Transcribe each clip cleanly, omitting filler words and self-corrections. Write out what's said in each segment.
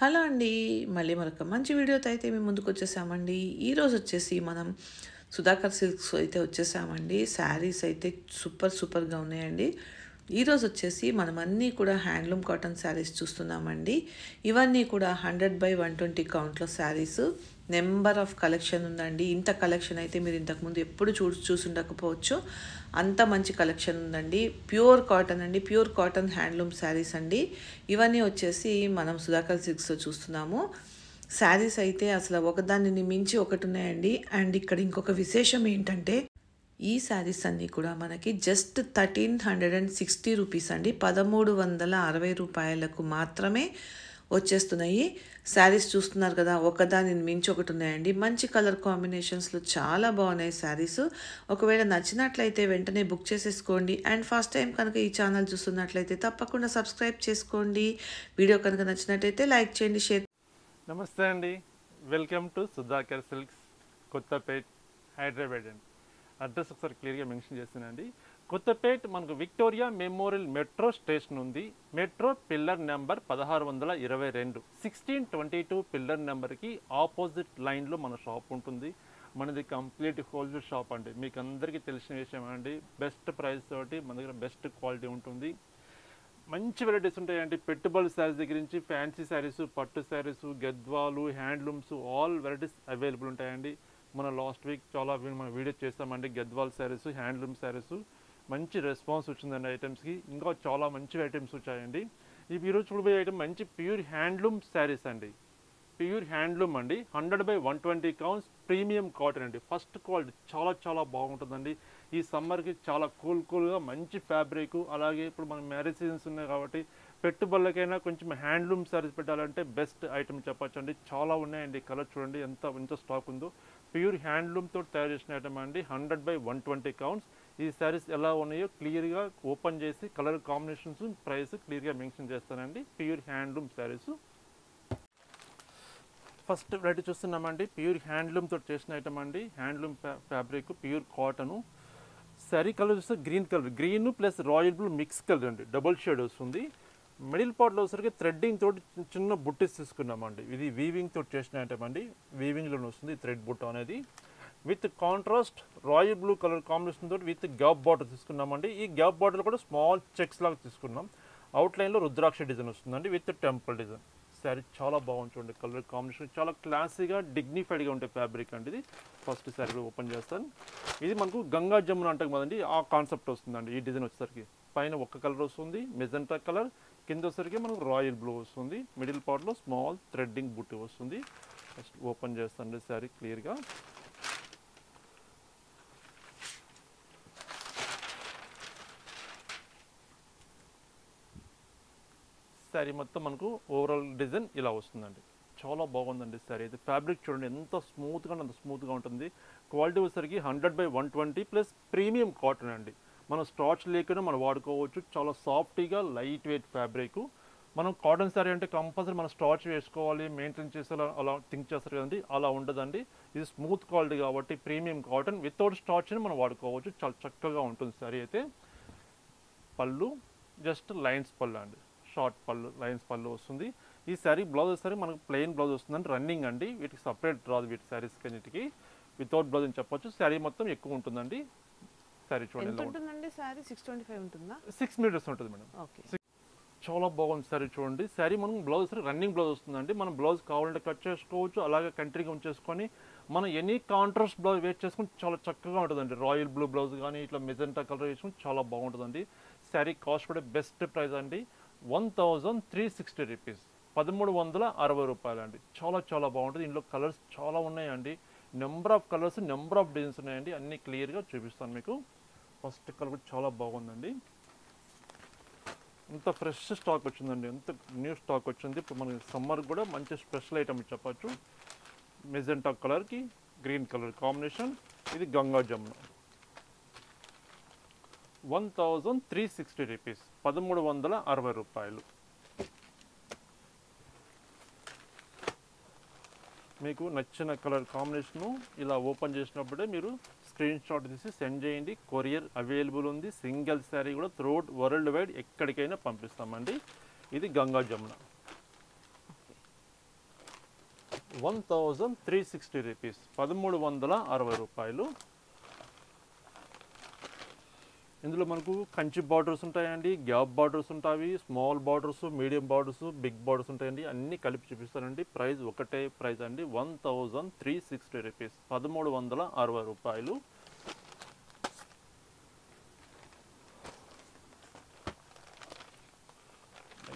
Hello అండి. మళ్ళీ మరొక మంచి వీడియోతో అయితే మేము ముందుకొచ్చేసామండి. ఈరోజు వచ్చేసి మనం సుధాకర్ సిల్క్స్ అయితే వచ్చేసామండి. శారీస్ అయితే సూపర్‌గా ఉన్నాయండి. ఈరోజు వచ్చేసి మనం అన్నీ కూడా హ్యాండ్లూమ్ కాటన్ శారీస్ చూస్తున్నామండి. ఇవన్నీ కూడా 100/120 కౌంట్‌లో శారీస్. నెంబర్ ఆఫ్ కలెక్షన్ ఉందండి. ఇంత కలెక్షన్ అయితే మీరు ఇంతకుముందు ఎప్పుడు చూసుండకపోవచ్చు. అంత మంచి కలెక్షన్ ఉందండి. ప్యూర్ కాటన్ అండి. ప్యూర్ కాటన్ హ్యాండ్లూమ్ శారీస్ అండి. ఇవన్నీ వచ్చేసి మనం సుధాకర్ సిల్క్స్‌లో చూస్తున్నాము. శారీస్ అయితే అసలు ఒకదానిని మించి ఒకటి ఉన్నాయండి. అండ్ ఇక్కడ ఇంకొక విశేషం ఏంటంటే ఈ శారీస్ అన్నీ కూడా మనకి జస్ట్ 1360 రూపీస్ అండి. 1360 రూపాయలకు మాత్రమే వచ్చేస్తున్నాయి. శారీస్ చూస్తున్నారు కదా, ఒకదానిని మించి ఒకటి ఉన్నాయండి. మంచి కలర్ కాంబినేషన్స్లో చాలా బాగున్నాయి శారీస్. ఒకవేళ నచ్చినట్లయితే వెంటనే బుక్ చేసేసుకోండి. అండ్ ఫస్ట్ టైం కనుక ఈ ఛానల్ చూస్తున్నట్లయితే తప్పకుండా సబ్స్క్రైబ్ చేసుకోండి. వీడియో కనుక నచ్చినట్లయితే లైక్ చేయండి, షేర్. నమస్తే అండి. Welcome to Sudhakar silks, Kothapet, Hyderabad అండి. అడ్రస్ ఒకసారి క్లియర్గా మెన్షన్ చేస్తానండి. కొత్తపేట్ మనకు విక్టోరియా మెమోరియల్ మెట్రో స్టేషన్ ఉంది. మెట్రో పిల్లర్ నెంబర్ 1622, 1622 పిల్లర్ నెంబర్కి ఆపోజిట్ లైన్లో మన షాప్ ఉంటుంది. మనది కంప్లీట్ హోల్సేల్ షాప్ అండి. మీకు అందరికీ తెలిసిన విషయం అండి. బెస్ట్ ప్రైస్ తోటి మన దగ్గర బెస్ట్ క్వాలిటీ ఉంటుంది. మంచి వెరైటీస్ ఉంటాయండి. పెట్టుబడి శారీస్ దగ్గర నుంచి ఫ్యాన్సీ శారీస్, పట్టు శారీస్, గద్వాలు, హ్యాండ్లూమ్స్, ఆల్ వెరైటీస్ అవైలబుల్ ఉంటాయండి. మన లాస్ట్ వీక్ చాలా మనం వీడియో చేస్తామండి. గద్వాల్ శారీస్, హ్యాండ్లూమ్ శారీస్ మంచి రెస్పాన్స్ వచ్చిందండి ఐటమ్స్కి. ఇంకా చాలా మంచి ఐటమ్స్ వచ్చాయండి. ఈరోజు చూడబోయే ఐటమ్ మంచి ప్యూర్ హ్యాండ్లూమ్ శారీస్ అండి. ప్యూర్ హ్యాండ్లూమ్ అండి. 100/120 కౌంట్స్ ప్రీమియం కాటన్ అండి. ఫస్ట్ క్వాలిటీ చాలా బాగుంటుందండి. ఈ సమ్మర్కి చాలా కూల్గా మంచి ఫ్యాబ్రిక్. అలాగే ఇప్పుడు మన మ్యారేజ్ సీజన్స్ ఉన్నాయి కాబట్టి పెట్టుబడులకైనా కొంచెం హ్యాండ్లూమ్ శారీస్ పెట్టాలంటే బెస్ట్ ఐటమ్ చెప్పొచ్చండి. చాలా ఉన్నాయండి. కలర్ చూడండి ఎంత స్టాక్ ఉందో. ప్యూర్ హ్యాండ్లూమ్తో తయారు చేసిన ఐటమ్ అండి. 100/120 కౌంట్స్. ఈ శారీస్ ఎలా ఉన్నాయో క్లియర్గా ఓపెన్ చేసి కలర్ కాంబినేషన్స్, ప్రైస్ క్లియర్గా మెన్షన్ చేస్తానండి. Pure handloom saris. First variety చూస్తున్నామండి. ప్యూర్ హ్యాండ్లూమ్తో చేసిన ఐటమ్ అండి. Handloom fabric, pure cotton. Sari colour చూస్తే green plus royal blue mix colour అండి. డబుల్ షేడ్ వస్తుంది. మిడిల్ పార్ట్లో వచ్చేసరికి థ్రెడ్డింగ్ తోటి చిన్న బుట్టీస్ తీసుకున్నామండి. ఇది వీవింగ్ తోటి చేసిన ఐటమ్ అండి. వీవింగ్లోనే వస్తుంది థ్రెడ్ బుట్ట అనేది. With contrast royal blue colour combination తోటి విత్ గ్యాప్ బార్డర్ తీసుకున్నామండి. ఈ గ్యాప్ బార్డర్ కూడా స్మాల్ చెక్స్ లాగా తీసుకున్నాం. అవుట్లైన్లో రుద్రాక్ష డిజైన్ వస్తుందండి విత్ టెంపుల్ డిజైన్. శారీ చాలా బాగుంది చూడండి. కలర్ కాంబినేషన్ చాలా క్లాసీగా డిగ్నిఫైడ్గా ఉండే ఫ్యాబ్రిక్ అండి ఇది. ఫస్ట్ శారీ ఓపెన్ చేస్తాను. ఇది మనకు గంగా జమున అంటాం కదండి, ఆ కాన్సెప్ట్ వస్తుందండి. ఈ డిజైన్ వచ్చేసరికి పైన ఒక కలర్ వస్తుంది మెజెంటా కలర్, కింద వచ్చేసరికి మనకు రాయల్ బ్లూ వస్తుంది. మిడిల్ పార్ట్లో స్మాల్ థ్రెడ్డింగ్ బుట్టి వస్తుంది. ఫస్ట్ ఓపెన్ చేస్తాను శారీ క్లియర్గా. శారీ మొత్తం మనకు ఓవరాల్ డిజైన్ ఇలా వస్తుందండి. చాలా బాగుందండి శారీ అయితే. ఫ్యాబ్రిక్ చూడండి ఎంత స్మూత్గా అంత స్మూత్గా ఉంటుంది. క్వాలిటీ వచ్చేసరికి 100/120 ప్లస్ ప్రీమియం కాటన్ అండి. మనం స్టార్చ్ లేకుండా మనం వాడుకోవచ్చు. చాలా సాఫ్ట్గా లైట్ వెయిట్ ఫ్యాబ్రిక్. మనం కాటన్ శారీ అంటే కంపల్సరీ మనం స్టార్చ్ వేసుకోవాలి, మెయింటైన్ చేసేలా అలా థింక్ చేస్తారు కదండి. అలా ఉండదండి. ఇది స్మూత్ క్వాలిటీ కాబట్టి ప్రీమియం కాటన్ వితౌట్ స్టార్చ్ని మనం వాడుకోవచ్చు. చాలా చక్కగా ఉంటుంది శారీ అయితే. పళ్ళు జస్ట్ లైన్స్ పళ్ళు అండి. షార్ట్ పళ్ళు, లైన్స్ పళ్ళు వస్తుంది. ఈ శారీ బ్లౌజ్ వచ్చేసరికి మనకు ప్లెయిన్ బ్లౌజ్ వస్తుందండి. రన్నింగ్ అండి. వీటికి సపరేట్ రాదు. వీటి శారీస్ కన్నిటికి వితౌట్ బ్లౌజ్ అని చెప్పొచ్చు. శారీ మొత్తం ఎక్కువ ఉంటుందండి. శారీ చూడండి ఎంత ఉంటుందండి శారీ? 625 ఉంటుందా? 6 మీటర్స్ ఉంటుంది మేడం. ఓకే. చాలా బాగుంది శారీ చూడండి. శారీ మనం బ్లౌజ్ రన్నింగ్ బ్లౌజ్ వస్తుందండి. మనం బ్లౌజ్ కావాలంటే కట్ చేసుకోవచ్చు. అలాగే కంటిన్యూగా ఉంచేసుకొని మనం ఎనీ కాంట్రాస్ట్ బ్లౌజ్ వేట్ చేసుకుని చాలా చక్కగా ఉంటుందండి. రాయల్ బ్లూ బ్లౌజ్ కానీ ఇట్లా మెజెంటా కలర్ వేసుకుని చాలా బాగుంటుందండి. శారీ కాస్ట్ కూడా బెస్ట్ ప్రైస్ అండి. 1360 రూపీస్, 1360 రూపాయలు అండి. చాలా బాగుంటుంది. ఇందులో కలర్స్ చాలా ఉన్నాయండి. Number of colours, number of designs ఉన్నాయండి. అన్నీ క్లియర్గా చూపిస్తాను మీకు. ఫస్ట్ కలర్ కూడా చాలా బాగుందండి. ఇంత ఫ్రెష్ స్టాక్ వచ్చిందండి. ఎంత న్యూ స్టాక్ వచ్చింది. ఇప్పుడు మనకి సమ్మర్ కూడా మంచి స్పెషల్ ఐటమ్ చెప్పచ్చు. మెజెంటా కలర్కి గ్రీన్ కలర్ కాంబినేషన్. ఇది గంగా జమున. 1360 రూపీస్, 1360 రూపాయలు. మీకు నచ్చిన కలర్ కాంబినేషను ఇలా ఓపెన్ చేసినప్పుడే మీరు స్క్రీన్ షాట్ తీసి సెండ్ చేయండి. కొరియర్ అవైలబుల్ ఉంది. సింగిల్ శారీ కూడా త్రూఅవుట్ వరల్డ్ వైడ్ ఎక్కడికైనా పంపిస్తామండి. ఇది గంగా జమున. 1360 రూపీస్, 1360 రూపాయలు. ఇందులో మనకు కంచి బార్డర్స్ ఉంటాయండి, గ్యాప్ బార్డర్స్ ఉంటాయి, small borders, medium borders, big borders ఉంటాయండి. అన్నీ కలిపి చూపిస్తానండి. ప్రైస్ ఒకటే ప్రైస్ అండి, 1360 రూపీస్, 1360 రూపాయలు.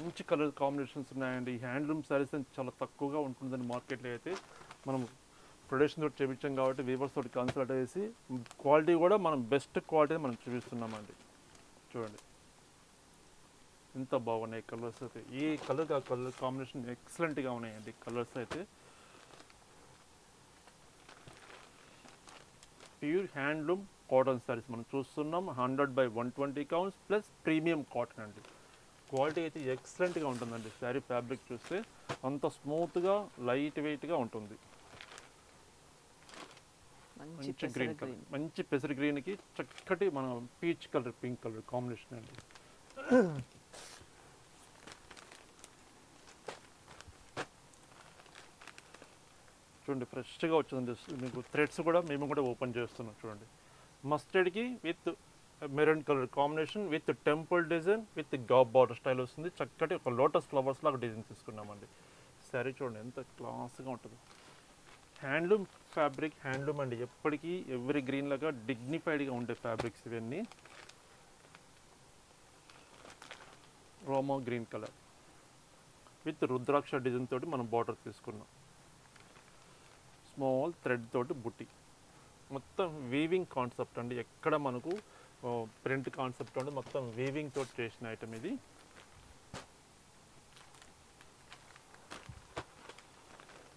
మంచి కలర్ కాంబినేషన్స్ ఉన్నాయండి. హ్యాండ్లూమ్ శారీస్ చాలా తక్కువగా ఉంటుందండి మార్కెట్లో. అయితే మనం ప్రొడక్షన్ తోటి చేయించాం కాబట్టి వీవర్స్ తోటి కన్సల్ట్ చేసి క్వాలిటీ కూడా మనం బెస్ట్ క్వాలిటీ మనం చూపిస్తున్నామండి. చూడండి ఎంత బాగున్నాయి కలర్స్ అయితే. ఈ కలర్ కలర్ కాంబినేషన్ ఎక్సలెంట్గా ఉన్నాయండి కలర్స్ అయితే. ప్యూర్ హ్యాండ్లూమ్ కాటన్ శారీస్ మనం చూస్తున్నాం. 100/120 కౌంట్స్ ప్లస్ ప్రీమియం కాటన్ అండి. క్వాలిటీ అయితే ఎక్సలెంట్గా ఉంటుందండి. శారీ ఫ్యాబ్రిక్ చూస్తే అంత స్మూత్గా లైట్ వెయిట్గా ఉంటుంది. మంచి గ్రీన్ కలర్, మంచి పెసరి గ్రీన్కి చక్కటి మన peach colour, pink colour combination అండి. చూడండి ఫ్రెష్గా వచ్చిందండి. మీకు థ్రెడ్స్ కూడా మేము కూడా ఓపెన్ చేస్తున్నాం. చూడండి మస్టర్డ్కి with maroon colour combination with temple design with గాబ్ బార్డర్ స్టైల్ వస్తుంది. చక్కటి ఒక లోటస్ ఫ్లవర్స్ లాగా డిజైన్ తీసుకున్నామండి. శారీ చూడండి ఎంత క్లాస్గా ఉంటుంది. హ్యాండ్లూమ్ ఫ్యాబ్రిక్, హ్యాండ్లూమ్ అండి, ఎప్పటికీ ఎవరీ గ్రీన్ లాగా డిగ్నిఫైడ్గా ఉండే ఫ్యాబ్రిక్స్ ఇవన్నీ. రోమో green colour with rudraksha design తోటి మనం బార్డర్ తీసుకున్నాం. స్మాల్ థ్రెడ్ తోటి బుట్టి, మొత్తం వీవింగ్ కాన్సెప్ట్ అండి. ఎక్కడ మనకు ప్రింట్ కాన్సెప్ట్ అండి, మొత్తం వీవింగ్ తోటి చేసిన ఐటమ్ ఇది.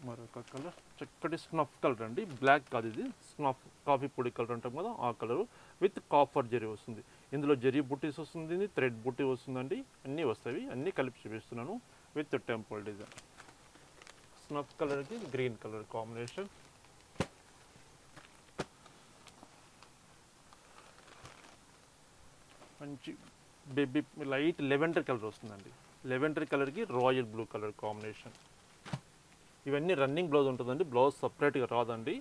మరొక కలర్ చక్కటి స్నఫ్ కలర్ అండి, బ్లాక్ కాదు ఇది, స్నఫ్ కాఫీ పొడి కలర్ అంటాం కదా ఆ కలరు విత్ కాఫర్ జరీ వస్తుంది. ఇందులో జరీ బుట్టీస్ వస్తుంది, థ్రెడ్ బుట్టి వస్తుందండి, అన్నీ వస్తాయి. అన్నీ కలిపి చూపిస్తున్నాను విత్ టెంపుల్ డిజైన్. స్నఫ్ కలర్కి గ్రీన్ కలర్ కాంబినేషన్. మంచి బేబీ లైట్ లెవెండర్ కలర్ వస్తుందండి. లెవెండర్ కలర్కి రాయల్ బ్లూ కలర్ కాంబినేషన్. ఇవన్నీ రన్నింగ్ బ్లౌజ్ ఉంటుందండి, బ్లౌజ్ సపరేట్గా రాదండి.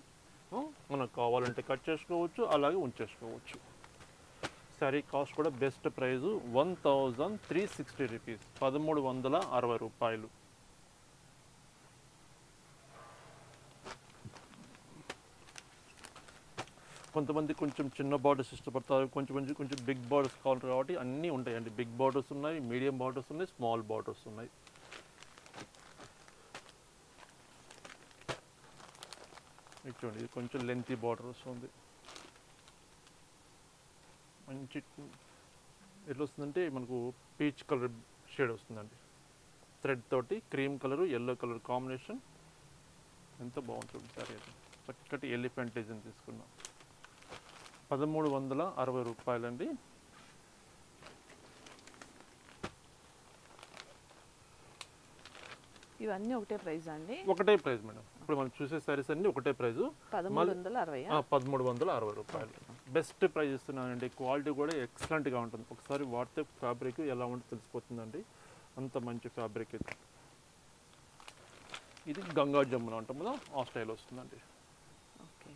మనకు కావాలంటే కట్ చేసుకోవచ్చు, అలాగే ఉంచేసుకోవచ్చు. శారీ కాస్ట్ కూడా బెస్ట్ ప్రైజు 1360 రూపీస్, 1360 రూపాయలు. కొంతమంది కొంచెం చిన్న బార్డర్స్ ఇష్టపడతారు, కొంచెం బిగ్ బార్డర్స్ కావాలి కాబట్టి అన్నీ ఉంటాయండి. బిగ్ బార్డర్స్ ఉన్నాయి, మీడియం బార్డర్స్ ఉన్నాయి, స్మాల్ బార్డర్స్ ఉన్నాయి. చూడండి ఇది కొంచెం లెంతీ బార్డర్ వస్తుంది. మంచి ఎట్లా వస్తుందంటే మనకు పీచ్ కలర్ షేడ్ వస్తుందండి. థ్రెడ్ తోటి cream colour, yellow colour combination. ఎంత బాగుంటుంది సారీ అయితే. చక్కటి ఎలిఫెంట్ డిజైన్ తీసుకున్నాం. 1360 రూపాయలండి. ఇవన్నీ ఒకటే ప్రైస్ అండి? ఒకటే ప్రైస్ మేడం. ఇప్పుడు మనం చూసే సారీస్ అన్ని ఒకటే ప్రైస్, 1360 రూపాయలు. బెస్ట్ ప్రైస్ ఇస్తున్నానండి. క్వాలిటీ కూడా ఎక్సలెంట్గా ఉంటుంది. ఒకసారి వాడితే ఫ్యాబ్రిక్ ఎలా ఉంటుందో తెలిసిపోతుందండి, అంత మంచి ఫ్యాబ్రిక్ ఇది. ఇది గంగా జమున అంటాం కదా ఆ స్టైల్ వస్తుందండి. ఓకే,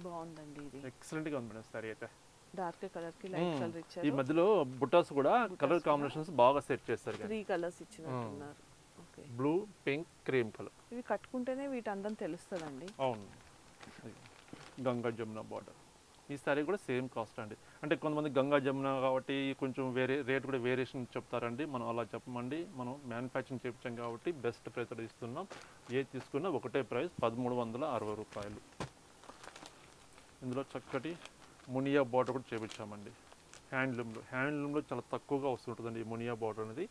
బాగుందండి. ఇది ఎక్సలెంట్గా ఉంది మేడం సారీ అయితే. డార్క్ కలర్ కి లైట్ కలర్ ఇచ్చారు. ఈ మధ్యలో బుటాస్ కూడా కలర్ కాంబినేషన్స్ బాగా సెట్ చేస్తారు. 3 కలర్స్ ఇచ్చినట్టున్నారు. Okay, blue, pink, cream colour. ఇవి కట్టుకుంటేనే వీటి అందం తెలుస్తుందండి. అవును, గంగా జమున బార్డర్. ఈ సారీ కూడా సేమ్ కాస్ట్ అండి. అంటే కొంతమంది గంగా జమున కాబట్టి కొంచెం వేరే రేట్ కూడా వేరియేషన్ చెప్తారండి. మనం అలా చెప్పమండి, మనం మ్యానుఫ్యాక్చరింగ్ చేయించాం కాబట్టి బెస్ట్ ప్రైస్ ఇస్తున్నాం. ఏది తీసుకున్నా ఒకటే ప్రైస్ 1360 రూపాయలు. ఇందులో చక్కటి మునియా బార్డర్ కూడా చేయించామండి. హ్యాండ్లూమ్లో చాలా తక్కువగా వస్తుంటుందండి ఈ మునియా బార్డర్ అనేది.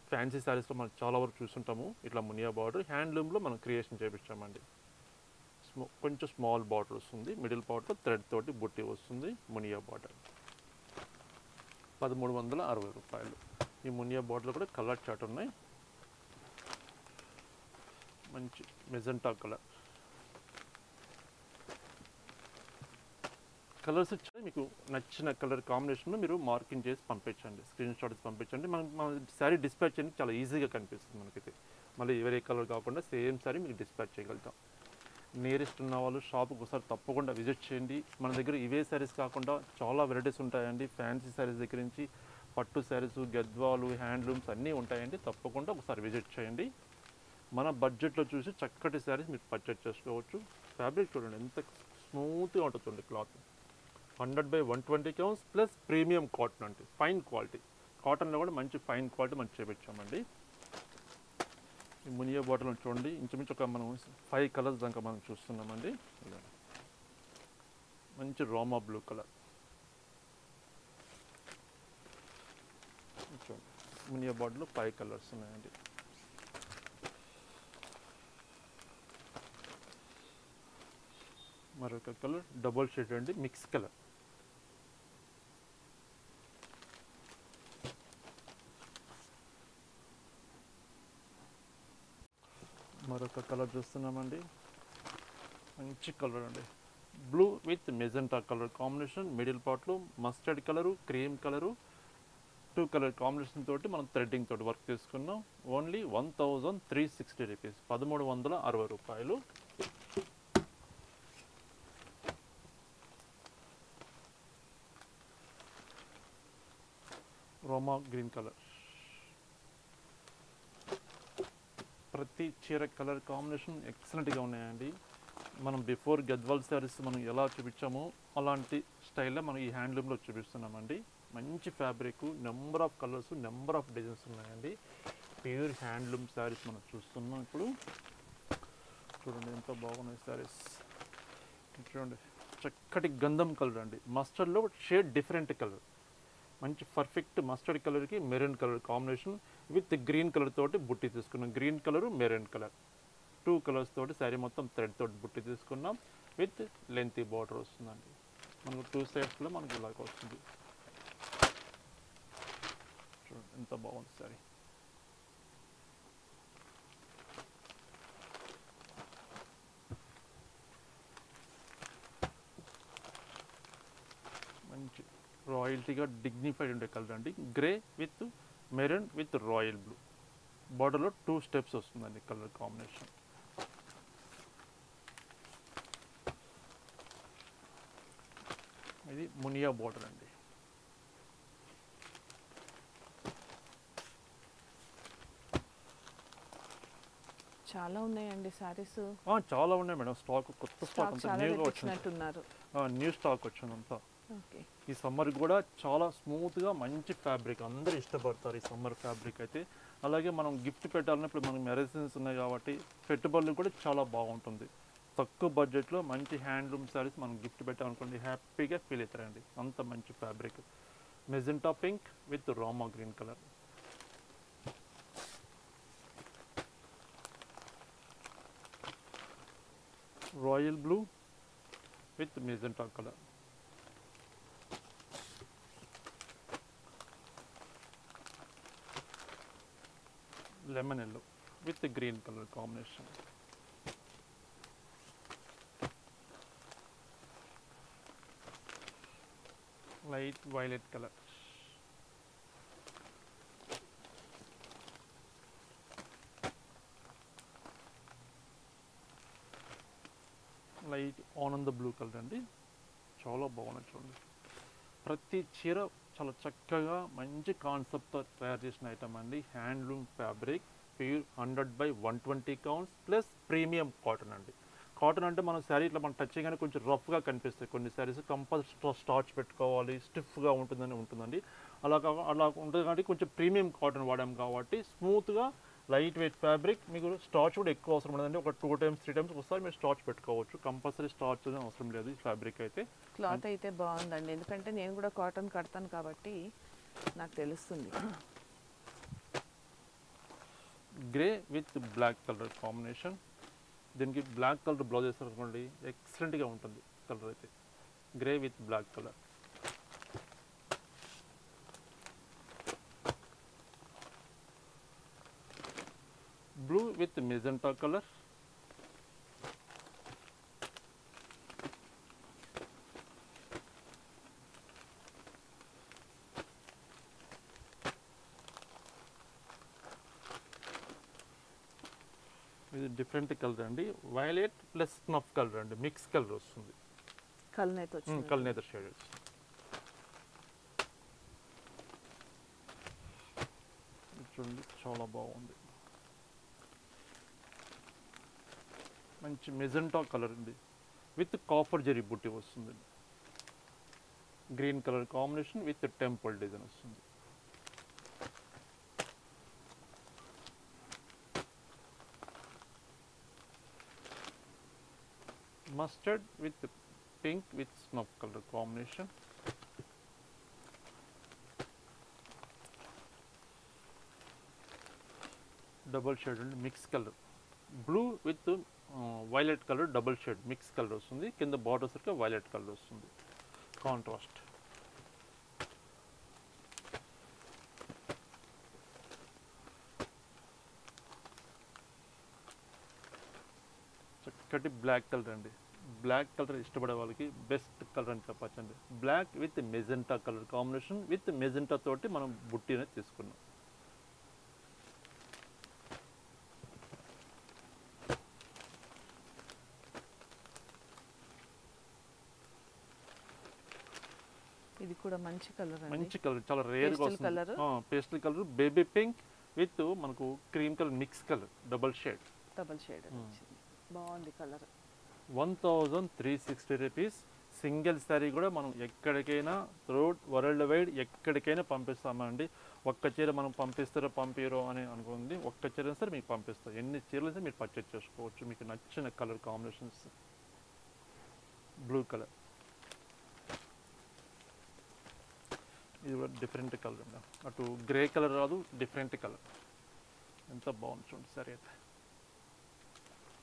ఫ్యాన్సీ శారీస్లో మనం చాలా వరకు చూస్తుంటాము ఇట్లా మునియా బార్డర్. హ్యాండ్లూమ్లో మనం క్రియేషన్ చేయించామండి. కొంచెం స్మాల్ బార్డర్ వస్తుంది, మిడిల్ బార్డర్ థ్రెడ్ తోటి బుట్టి వస్తుంది. మునియా బార్డర్ 1360 రూపాయలు. ఈ మునియా బార్డర్లో కూడా కలర్ చార్ట్ ఉన్నాయి. మంచి మెజెంటా కలర్, కలర్స్ ఇచ్చి మీకు నచ్చిన కలర్ కాంబినేషన్ మీరు మార్కింగ్ చేసి పంపించండి, స్క్రీన్ షాట్స్ పంపించండి. మన శారీ డిస్పాచ్ చేయడానికి చాలా ఈజీగా కనిపిస్తుంది మనకైతే. మళ్ళీ వేరే కలర్ కాకుండా సేమ్ శారీ మీకు డిస్పాచ్ చేయగలుగుతాం. నియరెస్ట్ ఉన్న వాళ్ళు షాప్కి ఒకసారి తప్పకుండా విజిట్ చేయండి. మన దగ్గర ఇవే శారీస్ కాకుండా చాలా వెరైటీస్ ఉంటాయండి. ఫ్యాన్సీ శారీస్ దగ్గర నుంచి పట్టు శారీస్, గద్వాలు, హ్యాండ్లూమ్స్ అన్నీ ఉంటాయండి. తప్పకుండా ఒకసారి విజిట్ చేయండి. మన బడ్జెట్లో చూసి చక్కటి శారీస్ మీరు పర్చేజ్ చేసుకోవచ్చు. ఫ్యాబ్రిక్ చూడండి ఎంత స్మూత్గా ఉంటుంది క్లాత్. 100/120 కౌన్స్ ప్లస్ ప్రీమియం కాటన్ అంటే ఫైన్ క్వాలిటీ. కాటన్లో కూడా మంచి ఫైన్ క్వాలిటీ మనం చేపించామండి. ఈ మునియా బాటిల్ చూడండి, ఇంచుమించు ఒక మనం 5 కలర్స్ దాకా మనం చూస్తున్నామండి. మంచి రోమా బ్లూ కలర్ చూడండి. మునియా బాటిల్లో 5 కలర్స్ ఉన్నాయండి. మరొక కలర్ డబుల్ షేడ్ అండి, మిక్స్ కలర్. మరొక కలర్ చూస్తున్నామండి, మంచి కలర్ అండి. Blue with magenta colour combination. Middle పార్ట్లో mustard colour, cream colour, 2 colour combination తోటి మనం థ్రెడ్డింగ్ తోటి వర్క్ చేసుకున్నాం. ఓన్లీ 1360 రూపీస్, 1360 రూపాయలు. రోమా గ్రీన్ కలర్. ప్రతి చీర కలర్ కాంబినేషన్ ఎక్సలెంట్గా ఉన్నాయండి. మనం బిఫోర్ గద్వాల్ శారీస్ మనం ఎలా చూపించామో అలాంటి స్టైల్లో మనం ఈ హ్యాండ్లూమ్లో చూపిస్తున్నామండి. మంచి fabric, number of colours, number of designs ఉన్నాయండి. ప్యూర్ హ్యాండ్లూమ్ శారీస్ మనం చూస్తున్నాం. ఇప్పుడు చూడండి ఎంత బాగున్నాయి శారీస్. చూడండి చక్కటి గంధం కలర్ అండి. మస్టర్డ్లో షేడ్ డిఫరెంట్ కలర్, మంచి పర్ఫెక్ట్ మస్టర్డ్ కలర్కి maroon colour combination with green colour తోటి బుట్టి తీసుకున్నాం. Green colour, maroon colour, 2 colours తోటి శారీ మొత్తం థ్రెడ్ తోటి బుట్టి తీసుకున్నాం. విత్ లెంతీ బార్డర్ వస్తుందండి. మనకు 2 సైడ్స్లో మనకు ఇలాగ వస్తుంది. చూడండి ఎంత బాగుంది శారీ. మంచి రాయల్టీగా డిగ్నిఫైడ్ ఉండే కలర్ అండి. Grey with maroon with royal blue. బార్డర్లో 2 స్టెప్స్ వస్తుందండి కలర్ కాంబినేషన్. ఇది మునియా బార్డర్ అండి. చాలా ఉన్నాయండి సారీస్. చాలా ఉన్నాయి మేడం. స్టాక్ కొత్త స్టాక్ అంతా న్యూగా వచ్చినట్టున్నారు. న్యూ స్టాక్ వచ్చిందంతా. ఓకే. ఈ సమ్మర్ కూడా చాలా స్మూత్గా మంచి ఫ్యాబ్రిక్, అందరూ ఇష్టపడతారు ఈ సమ్మర్ ఫ్యాబ్రిక్ అయితే. అలాగే మనం గిఫ్ట్ పెట్టాలని ఇప్పుడు మనకి మ్యారేజెస్ ఉన్నాయి కాబట్టి పెట్టుబడులు కూడా చాలా బాగుంటుంది. తక్కువ బడ్జెట్లో మంచి హ్యాండ్లూమ్ శారీస్ మనం గిఫ్ట్ పెట్టాలనుకోండి హ్యాపీగా ఫీల్ అవుతారండి. అంత మంచి fabric. Magenta pink with Rama green colour. Royal blue with magenta colour. Lemon yellow with green colour combination. Light violet colour. Light ఆనంద బ్లూ కలర్ అండి. చాలా బాగున్నాయి చూడండి. ప్రతి చీర చాలా చక్కగా మంచి కాన్సెప్ట్తో తయారు చేసిన ఐటమ్ అండి. Handloom fabric, pure 100/120 counts plus premium cotton అండి. కాటన్ అంటే మన శారీ ఇట్లా మనం టచ్ చేయగానే కొంచెం రఫ్గా కనిపిస్తాయి. కొన్ని శారీస్ కంపల్సరీ స్టార్చ్ పెట్టుకోవాలి, స్టిఫ్గా ఉంటుందండి. అలా ఉంటుంది కాబట్టి కొంచెం ప్రీమియం కాటన్ వాడాం కాబట్టి స్మూత్గా లైట్ వెయిట్ ఫ్యాబ్రిక్. మీకు స్టార్చ్ కూడా ఎక్కువ అవసరం ఉండదండి. ఒక 2 times 3 times ఒకసారి మీరు స్టార్చ్ పెట్టుకోవచ్చు. కంపల్సరీ స్టార్చ్ అవసరం లేదు ఈ ఫ్యాబ్రిక్ అయితే. క్లాత్ అయితే బాగుందండి, ఎందుకంటే నేను కూడా కాటన్ కడతాను కాబట్టి నాకు తెలుస్తుంది. Grey with black colour combination. దీనికి బ్లాక్ కలర్ బ్లౌజ్ వేస్తారు అనుకోండి ఎక్సలెంట్గా ఉంటుంది కలర్ అయితే. Grey with black colour. Blue with magenta colour. ఇది డిఫరెంట్ కలర్ అండి, వైలెట్ ప్లస్ స్నఫ్ కలర్ అండి, మిక్స్ కలర్ వస్తుంది. కల్నేత వచ్చింది. కల్నేత షేడ్ చూడండి, చాలా బాగుంది. మంచి మెజెంటా కలర్ అండి, విత్ కాపర్ జరీ బుట్టి వస్తుంది. Green colour combination with temple design వస్తుంది. Mustard with pink with snuff colour combination. Double shade అండి, mix colour, blue with violet colour double shade mix colour వస్తుంది. కింద బార్డర్ సరికి వైలెట్ కలర్ వస్తుంది, contrast. చక్కటి black colour అండి, black colour ఇష్టపడే వాళ్ళకి బెస్ట్ కలర్ అని చెప్పచ్చండి. Black with magenta colour combination, with magenta తోటి మనం బుట్టి అనేది తీసుకున్నాం. ఇది కూడా మంచి కలర్ అండి, మంచి కలర్, చాలా రేర్గా వస్తుంది. Pastel colour, baby pink with మనకు cream colour mix colour double shade బాగుంది కలర్. 1360 రూపీస్. సింగిల్ శారీ కూడా మనం ఎక్కడికైనా త్రూఅవుట్ వరల్డ్ వైడ్ ఎక్కడికైనా పంపిస్తామండి. ఒక్క చీర మనం పంపిరో అని అనుకుంది, ఒక్క చీర సరే మీకు పంపిస్తాం. ఎన్ని చీరలు అయితే మీరు పర్చేజ్ చేసుకోవచ్చు, మీకు నచ్చిన కలర్ కాంబినేషన్స్. బ్లూ కలర్, ఇది కూడా డిఫరెంట్ కలర్ అండి, అటు గ్రే కలర్ రాదు, డిఫరెంట్ కలర్. ఎంత బాగుంది చూడండి సరే అయితే,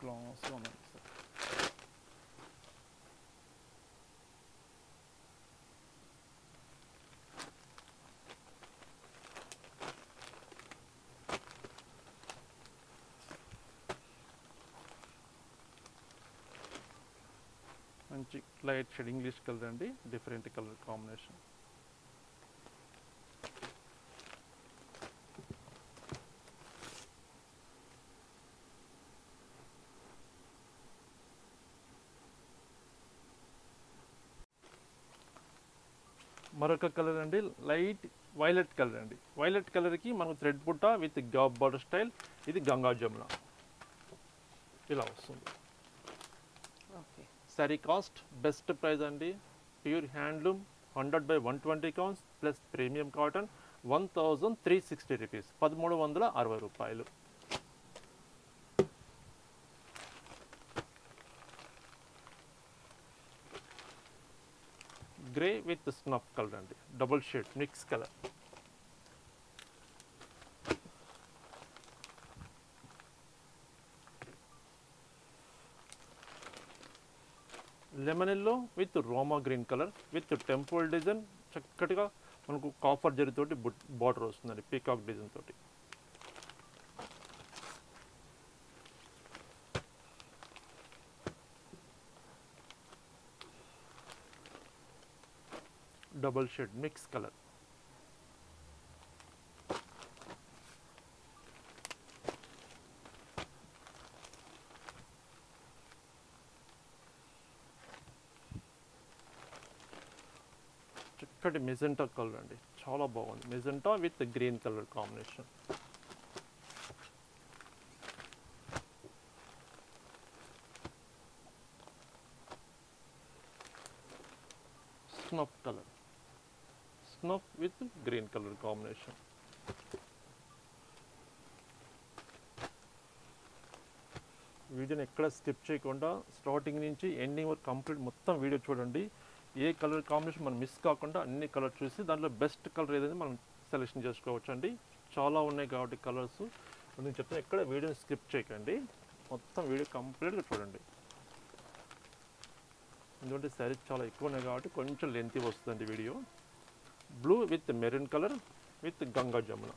క్లాస్గా ఉంది సార్. మంచి లైట్ షేడ్ ఇంగ్లీష్ కలర్ అండి, డిఫరెంట్ కలర్ కాంబినేషన్. మరొక కలర్ అండి, లైట్ వైలెట్ కలర్ అండి. వైలెట్ కలర్కి మనకు థ్రెడ్ బుట్ట విత్ గాబ్ బార్డర్ స్టైల్. ఇది గంగా జమున ఇలా వస్తుంది. శారీ కాస్ట్ బెస్ట్ ప్రైస్ అండి, pure handloom 100/120 counts plus premium cotton 1360 rupees, 1360 రూపాయలు. గ్రే విత్ స్నఫ్ కలర్ అండి, double shade mix colour. Lemon yellow with రోమా green colour with temple design. చక్కటిగా మనకు కాపర్ జరీతోటి బార్డర్ వస్తుందండి, పీకాక్ డిజైన్ తోటి. Double shade mix colour. చక్కటి magenta colour అండి, చాలా బాగుంది. Magenta with green colour combination. Snuff colour, snuff with green colour combination. వీడియోని ఎక్కడ స్కిప్ చేయకుండా స్టార్టింగ్ నుంచి ఎండింగ్ వరకు కంప్లీట్ మొత్తం వీడియో చూడండి. ఏ కలర్ కాంబినేషన్ మనం మిస్ కాకుండా అన్ని కలర్ చూసి దాంట్లో బెస్ట్ కలర్ ఏదైనా మనం సెలెక్షన్ చేసుకోవచ్చు అండి. చాలా ఉన్నాయి కాబట్టి కలర్స్, నేను చెప్తాను ఎక్కడ వీడియోని స్కిప్ చేయకండి, మొత్తం వీడియో కంప్లీట్గా చూడండి. ఎందుకంటే శారీస్ చాలా ఎక్కువ ఉన్నాయి కాబట్టి కొంచెం లెంతీ వస్తుందండి video. Blue with maroon colour with Ganga Jamuna.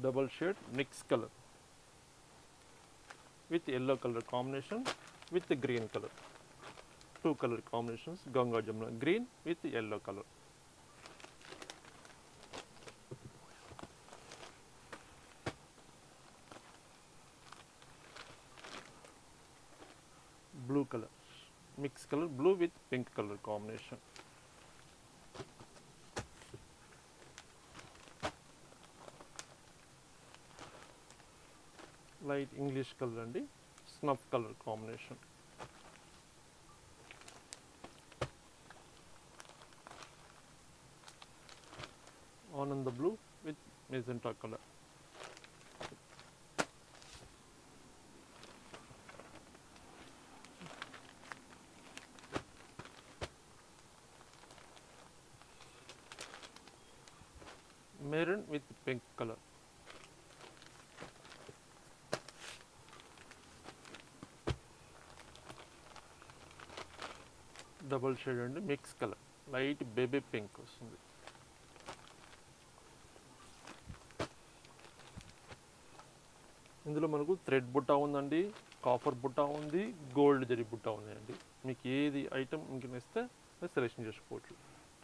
Double shade mix colour with yellow colour combination with green colour. 2 color combinations, Ganga Jamuna, green with yellow color. Blue color, mixed color, blue with pink color combination. Light English color and snuff color combination. Ananda blue with magenta color. Maroon with pink color. Double shade and mix color, light baby pink వస్తుంది. ఇందులో మనకు thread బుట్ట ఉందండి, copper బుట్ట ఉంది, gold zari బుట్ట ఉంది అండి. మీకు ఏది ఐటమ్ మీకు ఇస్తే సెలెక్షన్ చేసుకోవచ్చు.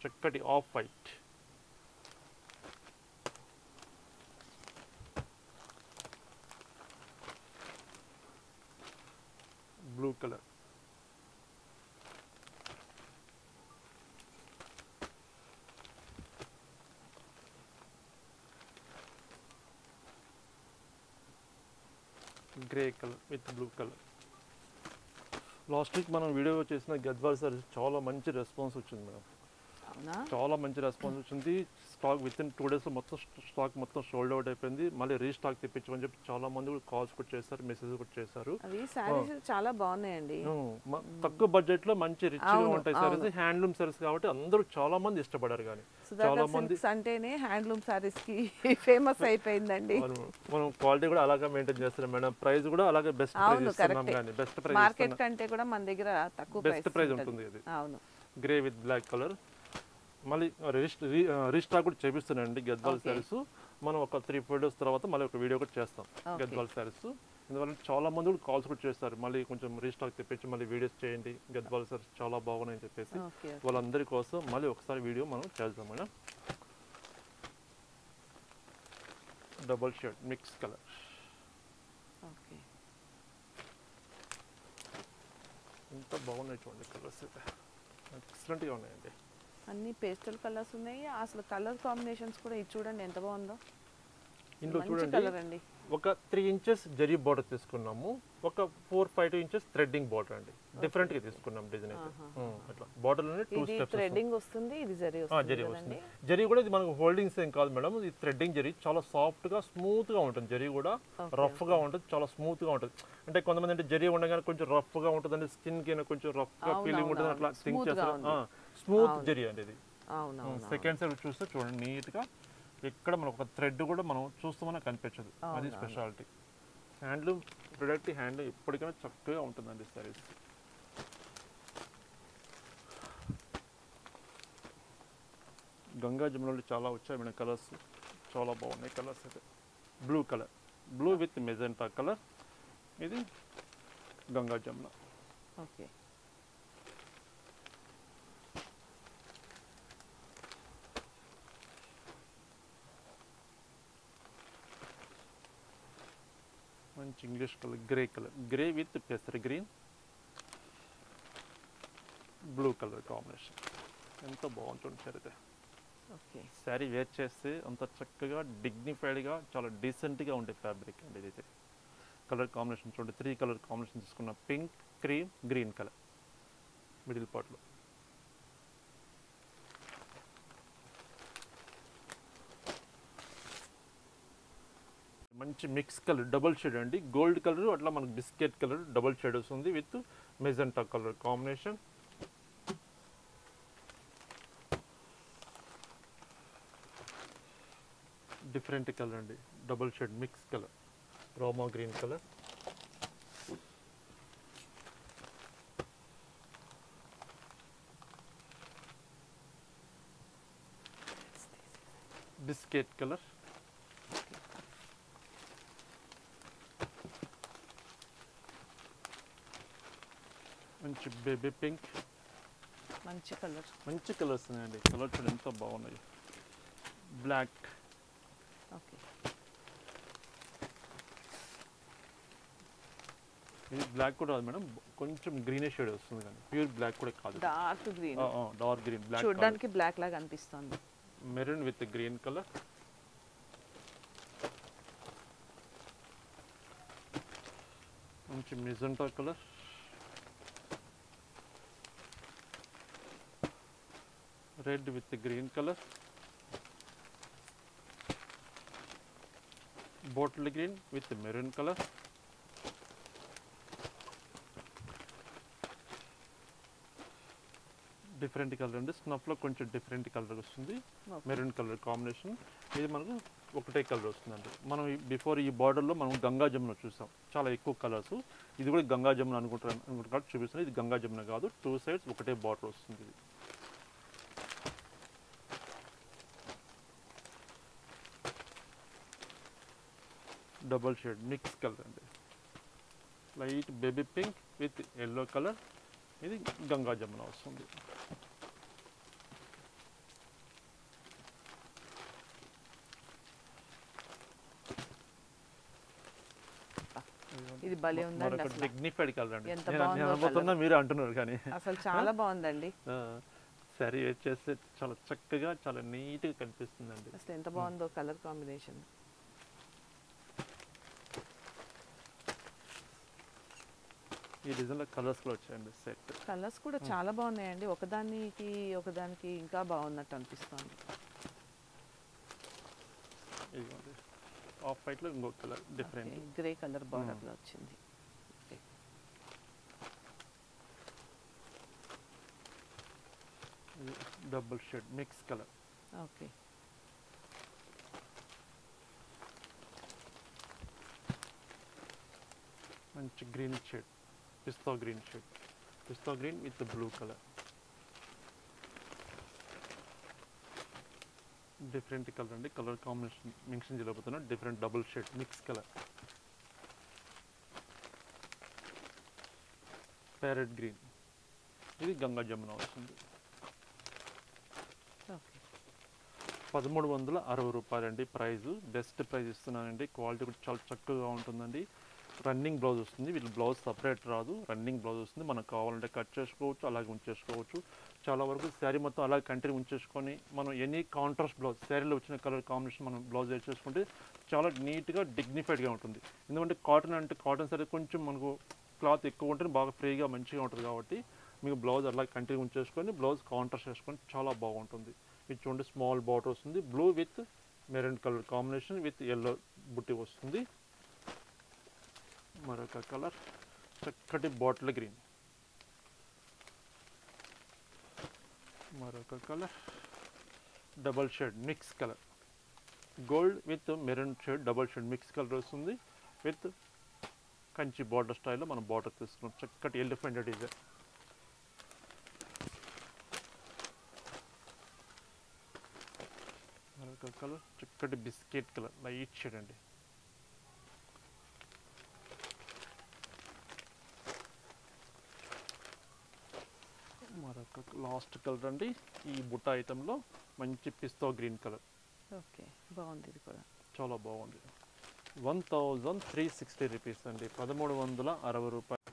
చక్కటి off white, blue colour, grey colour with blue colour. Last week మనం వీడియో చేసిన గద్వాల్ సార్ చాలా మంచి రెస్పాన్స్ వచ్చింది మేడం. చాలా మంచి రెస్పాన్స్ వచ్చింది. స్టాక్ విత్ ఇన్ 2 days మొత్తం స్టాక్ మొత్తం సోల్డ్ అవుట్ అయిపోయింది. మళ్ళీ రీస్టాక్ తెప్పించమని చెప్పి చాలా మంది కూడా కాల్స్ కూడా చేశారు, మెసేజ్ కూడా చేశారు. అవి సారీస్ చాలా బాగున్నాయండి. తక్కువ బడ్జెట్ లో మంచి రిచ్ గా ఉంటాయి సారీస్, హ్యాండ్లూమ్ సారీస్ కాబట్టి అందరూ చాలా మంది ఇష్టపడారు. కానీ చాలా మంది అంటేనే హ్యాండ్లూమ్ సారీస్ కి ఫేమస్ అయిపోయిందండి. మనం క్వాలిటీ కూడా అలాగే మెయింటైన్ చేస్తున్నాం మేడం. ప్రైస్ కూడా అలాగే బెస్ట్ ప్రైస్ ఇస్తున్నాం. కానీ బెస్ట్ ప్రైస్ మార్కెట్ కంటే కూడా మన దగ్గర తక్కువ బెస్ట్ ప్రైస్ ఉంటుంది. ఇది అవును, గ్రే విత్ బ్లాక్ కలర్. మళ్ళీ రీస్టాక్ కూడా చేపిస్తున్నానండి గద్వాల్ శారీస్. మనం ఒక 3-4 days తర్వాత మళ్ళీ ఒక వీడియో కూడా చేస్తాం గద్వాల్ శారీస్. ఇందువల్ల చాలా మంది కూడా కాల్స్ కూడా చేస్తారు, మళ్ళీ కొంచెం రీస్టాక్ తెప్పించి మళ్ళీ వీడియోస్ చేయండి, గద్వాల్ శారీస్ చాలా బాగున్నాయని చెప్పేసి. వాళ్ళందరి కోసం మళ్ళీ ఒకసారి వీడియో మనం చేద్దాం madam. Double shade mix colour, ఎంత బాగున్నాయి చూడండి కలర్స్ అయితే, ఎక్సలెంట్గా ఉన్నాయండి. అన్ని పేస్టల్ కలర్స్ ఉన్నాయి. అసలు కలర్ కాంబినేషన్స్ కూడా ఇది చూడండి ఎంత బాగుందో. ఇందులో చూడండి ఒక 3 inches జరీ బార్డర్ తీసుకున్నాము, ఒక 4-5 inches థ్రెడ్డింగ్ బార్డర్ అండి. డిఫరెంట్ గా తీసుకున్నాం డిజైన్ అయితే. అట్లా బార్డర్ లోనే 2 steps థ్రెడ్డింగ్ వస్తుంది, ఇది జరీ వస్తుంది. జరీ కూడా ఇది మనకు హోల్డింగ్స్ ఏం కాదు మేడం, ఇది థ్రెడ్డింగ్ జరీ. చాలా సాఫ్ట్ గా స్మూత్ గా ఉంటుంది. జరీ కూడా రఫ్ గా ఉంటుంది, చాలా స్మూత్ గా ఉంటుంది. అంటే కొంతమంది అంటే జరీ ఉండగానే కొంచెం రఫ్ గా ఉంటుంది అంటే స్కిన్ కి కొంచెం రఫ్ గా ఫీలింగ్ ఉంటుంది, అట్లా థింక్ చేస్తారు. స్మూత్ జరీ అండి ఇది. సెకండ్ సైడ్ చూస్తే చూడండి నీట్ గా ఇక్కడ మనకు ఒక థ్రెడ్ కూడా మనం చూస్తామని కనిపించదు, అది స్పెషాలిటీ. హ్యాండ్లూమ్ ప్రొడక్ట్, హ్యాండ్లూమ్ ఎప్పటికైనా చక్కగా ఉంటుందండి సారీస్. గంగా జమునలో చాలా వచ్చాయి మేడం కలర్స్, చాలా బాగున్నాయి కలర్స్ అయితే. Blue colour, blue with magenta colour, ఇది గంగా జమున. ఓకే, మంచి English colour, grey colour, grey with పెసర్ గ్రీన్, బ్లూ కలర్ కాంబినేషన్. ఎంత బాగుంటుంది సార్ అయితే. శారీ వేర్ చేస్తే అంత చక్కగా డిగ్నిఫైడ్గా చాలా డీసెంట్గా ఉండే ఫ్యాబ్రిక్ అండి ఇదైతే. కలర్ కాంబినేషన్ చూడండి, 3 కలర్ కాంబినేషన్ తీసుకున్న, pink, cream, green colour middle పార్ట్లో. మంచి మిక్స్ కలర్, డబుల్ షేడ్ అండి. గోల్డ్ కలర్ అట్లా మనకు బిస్కెట్ కలర్ డబుల్ షేడ్ వస్తుంది with magenta colour combination. Different colour అండి, double shade mix colour, Rama green colour, biscuit colour, మంచి baby pink, మంచి colour. మంచి కలర్స్ ఉన్నాయండి. కలర్ చూడండి ఎంత బాగున్నాయి. బ్లాక్, ఓకే, ఇది బ్లాక్ కూడా రాదు మేడం, కొంచెం గ్రీనిష్ షేడ్ వస్తుంది కానీ ప్యూర్ బ్లాక్ కూడా కాదు. Dark green, dark green, black చూడడానికి బ్లాక్ లాగా అనిపిస్తుంది. మెరూన్ విత్ గ్రీన్ కలర్, మంచి magenta colour, red with green colour, bottle green with maroon colour, different colour అండి. స్నఫ్లో కొంచెం డిఫరెంట్ కలర్ వస్తుంది, మెరూన్ కలర్ కాంబినేషన్. ఇది మనకు ఒకటే కలర్ వస్తుందండి. మనం బిఫోర్ ఈ బార్డర్లో మనం గంగా జమున చూసాం, చాలా ఎక్కువ కలర్స్. ఇది కూడా గంగా జమున అనుకుంటున్నారు చూపిస్తుంది. ఇది గంగా జమున కాదు, 2 సైడ్స్ ఒకటే బార్డర్ వస్తుంది. ఇది డబల్ షేడ్ మిక్స్ కలర్ అండి, light baby pink with yellow colour. ఇది గంగా జమున వస్తుంది. ఇది భలే ఉందండి, అసలు డిగ్నిఫైడ్ కలర్ అండి. ఎంత బాగుందో అనుకుంటున్నా మీరు అంటున్నారు కానీ అసలు చాలా బాగుందండి. సరే వచ్చేస్తే చాలా చక్కగా చాలా నీట్గా కనిపిస్తుందండి. అసలు ఎంత బాగుందో కలర్ కాంబినేషన్. ఈ డిజైన్లో కలర్స్ కూడా వచ్చాయండి. సెట్ కలర్స్ కూడా చాలా బాగున్నాయండి, ఒకదానికి ఇంకా బాగున్నట్టు అనిపిస్తుంది. ఇదిగోండి ఆఫ్ వైట్లో ఇంకొక కలర్ డిఫరెంట్ గ్రే కలర్ బార్డర్లో వచ్చింది. Double shade mix colour. Okay, మంచి green shade, pista green shade, pista green with blue colour. Different colour అండి. కలర్ కాంబినేషన్ మెన్షన్ చేయలేకపోతున్నా. Different double shade mix colour. Parrot green, ఇది గంగా జమున వస్తుంది. 1360 రూపాయలండి ప్రైస్. బెస్ట్ ప్రైస్ ఇస్తున్నానండి. Quality కూడా చాలా చక్కగా ఉంటుందండి. రన్నింగ్ బ్లౌజ్ వస్తుంది. వీళ్ళు బ్లౌజ్ సపరేట్ రాదు, రన్నింగ్ బ్లౌజ్ వస్తుంది. మనకు కావాలంటే కట్ చేసుకోవచ్చు, అలాగే ఉంచేసుకోవచ్చు. చాలా వరకు శారీ మొత్తం అలాగే కంటిన్యూ ఉంచేసుకొని మనం ఎనీ కాంట్రాస్ట్ బ్లౌజ్, శారీలో వచ్చిన కలర్ కాంబినేషన్ మనం బ్లౌజ్ వేసేసుకుంటే చాలా నీట్గా డిగ్నిఫైడ్గా ఉంటుంది. ఎందుకంటే కాటన్ అంటే కాటన్ శారీ కొంచెం మనకు క్లాత్ ఎక్కువ ఉంటుంది, బాగా ఫ్రీగా మంచిగా ఉంటుంది. కాబట్టి మీకు బ్లౌజ్ అలా కంటిన్యూ ఉంచేసుకొని బ్లౌజ్ కాంట్రాస్ట్ చేసుకొని చాలా బాగుంటుంది. ఇది చూడండి స్మాల్ బార్డర్ వస్తుంది, blue with maroon colour combination with yellow బుట్టి వస్తుంది. మరొక కలర్ చక్కటి బాటిల్ గ్రీన్, మరొక colour double shade mix colour, gold with maroon shade double shade mix colour వస్తుంది. విత్ కంచి బార్డర్ స్టైల్లో మనం బార్డర్ తీసుకున్నాం. చక్కటి ఎలిఫెంట్ డిజైన్. మరొక కలర్ చక్కటి బిస్కెట్ కలర్ లైట్ షేడ్ అండి. మరొక లాస్ట్ కలర్ అండి. ఈ బుట్ట ఐటెంలో మంచి పిస్తా గ్రీన్ కలర్. ఓకే, బాగుంది. ఇది కూడా చాలా బాగుంది. 1360 రూపీస్ అండి, 1360 రూపాయలు.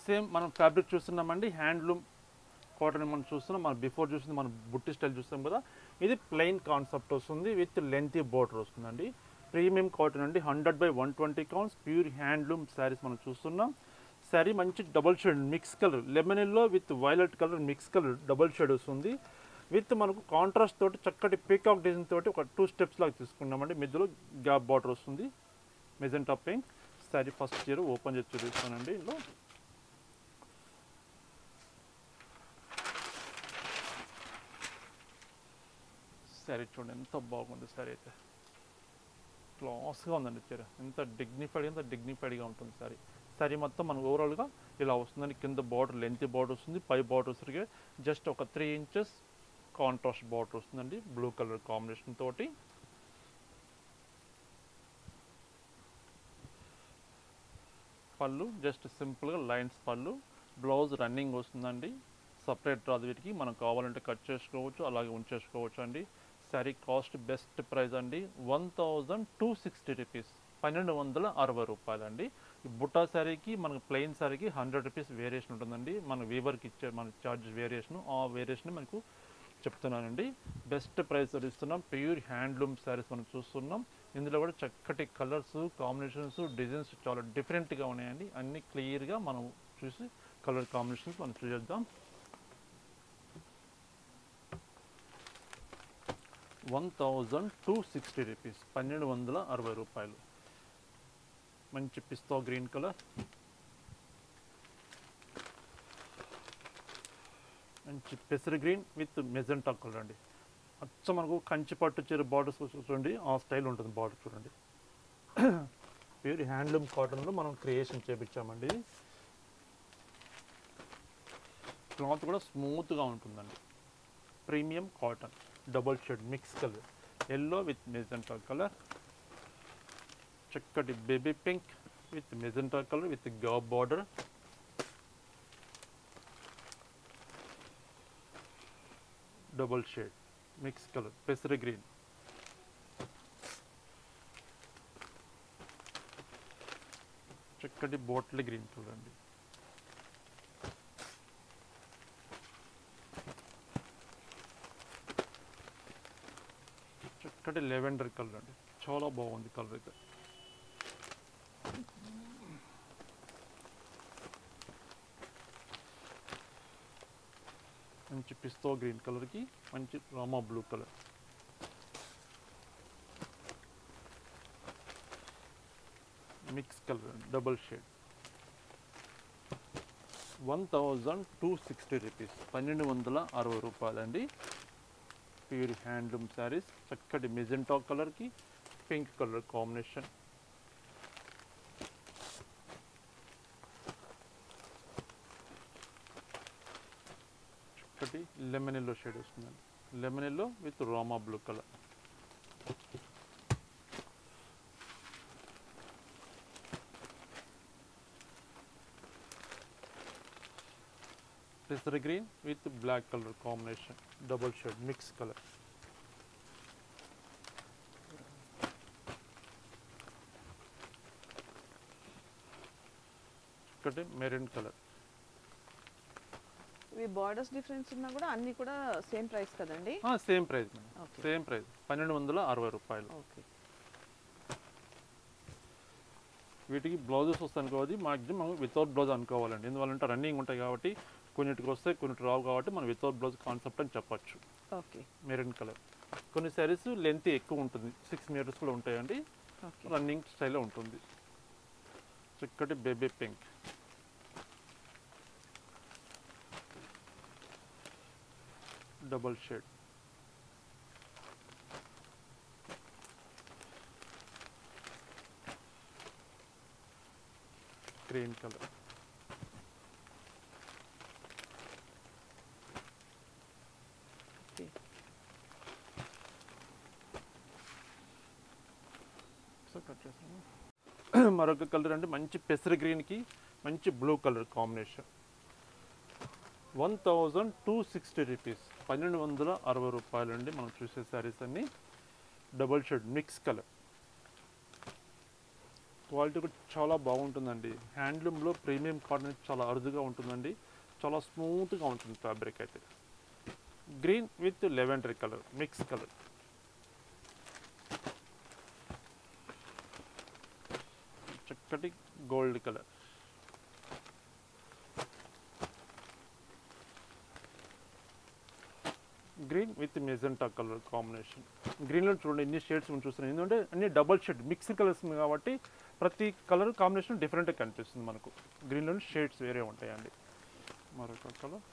సేమ్ మనం ఫ్యాబ్రిక్ చూస్తున్నామండి, హ్యాండ్లూమ్ కాటన్ మనం చూస్తున్నాం. మనం బిఫోర్ చూసింది మనం బుట్టి స్టైల్ చూస్తాం కదా. ఇది ప్లెయిన్ కాన్సెప్ట్ వస్తుంది విత్ లెంతీ బోర్డర్ వస్తుందండి. ప్రీమియం కాటన్ అండి, 100/120 కౌంట్స్ ప్యూర్ హ్యాండ్లూమ్ శారీస్ మనం చూస్తున్నాం. శారీ మంచి double shade mix colour, lemon yellow with violet colour mix colour double shade వస్తుంది. విత్ మనకు కాంట్రాస్ట్ తోటి చక్కటి పీకాక్ డిజైన్ తోటి ఒక 2 స్టెప్స్ లాగా తీసుకున్నామండి. మధ్యలో గ్యాప్ బార్డర్ వస్తుంది, మెజెంటా పింక్. శారీ ఫస్ట్ చీర ఓపెన్ చేసి చూపిస్తానండి. ఇందులో శారీ చూడండి ఎంత బాగుంది. శారీ అయితే క్లాస్గా ఉందండి. చీర ఎంత డిగ్నిఫైడ్గా ఉంటుంది శారీ. శారీ మొత్తం మనకు ఓవరాల్గా ఇలా వస్తుందండి. కింద బార్డర్ లెంత్ బార్డర్ వస్తుంది, పై బార్డర్ వచ్చరికి జస్ట్ ఒక 3 ఇంచెస్ కాంట్రాస్ట్ బార్డర్ వస్తుందండి బ్లూ కలర్ కాంబినేషన్ తోటి. పళ్ళు జస్ట్ సింపుల్గా లైన్స్ పళ్ళు, బ్లౌజ్ రన్నింగ్ వస్తుందండి. సపరేట్ రాదు, వీటికి మనం కావాలంటే కట్ చేసుకోవచ్చు, అలాగే ఉంచేసుకోవచ్చు అండి. శారీ కాస్ట్ బెస్ట్ ప్రైస్ అండి 1260 రూపీస్, 1260 రూపాయలండి. ఈ బుట్టా శారీకి మనకు ప్లెయిన్ శారీకి 100 రూపీస్ వేరియేషన్ ఉంటుందండి. మన వీవర్కి ఇచ్చే మన ఛార్జ్ వేరియేషన్, ఆ వేరియేషన్ మనకు చెప్తున్నానండి. బెస్ట్ ప్రైస్ ఇస్తున్నాం. ప్యూర్ హ్యాండ్లూమ్ శారీస్ మనం చూస్తున్నాం. ఇందులో కూడా చక్కటి కలర్స్, కాంబినేషన్స్, డిజైన్స్ చాలా డిఫరెంట్గా ఉన్నాయండి. అన్నీ క్లియర్గా మనం చూసి కలర్ కాంబినేషన్స్ మనం చూద్దాం. 1260 రూపీస్, 1260 రూపాయలు. మంచి పిస్తా గ్రీన్ కలర్, మంచి పెసరి గ్రీన్ విత్ మెజెంటా కలర్ అండి. అచ్చ మనకు కంచి పట్టు చీర బార్డర్స్ చూడండి, ఆ స్టైల్ ఉంటుంది బార్డర్ చూడండి. ప్యూర్ హ్యాండ్లూమ్ కాటన్లో మనం క్రియేషన్ చేపించామండి. క్లాత్ కూడా స్మూత్గా ఉంటుందండి. Premium cotton, double shade mix colour, yellow with magenta colour, చక్కటి baby pink with magenta colour with గవ్ border, double shade mix colour పెసరి గ్రీన్, చక్కటి బాటిల్ గ్రీన్ చూడండి, చక్కటి లెవెండర్ కలర్ అండి. చాలా బాగుంది కలర్ అయితే. మంచి పిస్తా గ్రీన్ కలర్కి మంచి Rama blue colour, mix colour double shade. 1260 rupees, 1260 రూపాయలండి. ప్యూర్ హ్యాండ్లూమ్ శారీస్, చక్కటి మెజెంటా కలర్కి పింక్ కలర్ కాంబినేషన్. చక్కటి లెమన్ ఎల్లో షేడ్ వస్తుందండి, lemon yellow with Rama blue colour. పెసరి green with black colour combination, double shade mix colour. చక్కటి maroon colour. ఇవి borders difference ఉన్నా కూడా అన్ని కూడా సేమ్ ప్రైస్ కదండి? Same price madam, same price 1260 రూపాయలు. ఓకే. వీటికి బ్లౌజెస్ వస్తాయి అనుకోవాలి, మాక్సిమం వితౌట్ బ్లౌజ్ అనుకోవాలండి. ఎందువల్లంటే రన్నింగ్ ఉంటాయి కాబట్టి, కొన్నిటికి వస్తాయి కొన్నిటి రావు కాబట్టి మనం వితౌట్ బ్లౌజ్ కాన్సెప్ట్ అని చెప్పచ్చు. ఓకే. Maroon colour. కొన్ని శారీస్ లెంత్ ఎక్కువ ఉంటుంది, 6 మీటర్స్ కూడా ఉంటాయండి. రన్నింగ్ స్టైల్లో ఉంటుంది. చక్కటి baby pink, double shade, green colour, cut చేసాను. మరొక కలర్ అంటే మంచి పెసరి గ్రీన్కి మంచి బ్లూ కలర్ కాంబినేషన్. 1260 రూపీస్, 1260 రూపాయలు అండి. మనం చూసే శారీస్ అన్ని double shade mix colour. Quality కూడా చాలా బాగుంటుందండి. హ్యాండ్లూమ్లో ప్రీమియం కాటన్ చాలా అరుదుగా ఉంటుందండి, చాలా స్మూత్గా ఉంటుంది ఫ్యాబ్రిక్ అయితే. Green with lavender colour mix colour. చక్కటి gold colour, green with magenta colour combination. గ్రీన్లో చూడండి ఎన్ని షేడ్స్ మనం చూస్తున్నాం, ఎందుకంటే అన్ని డబల్ షేడ్ మిక్స్ కలర్స్ కాబట్టి ప్రతి కలర్ కాంబినేషన్ డిఫరెంట్గా కనిపిస్తుంది మనకు. గ్రీన్లో షేడ్స్ వేరే ఉంటాయండి. మరొక కలర్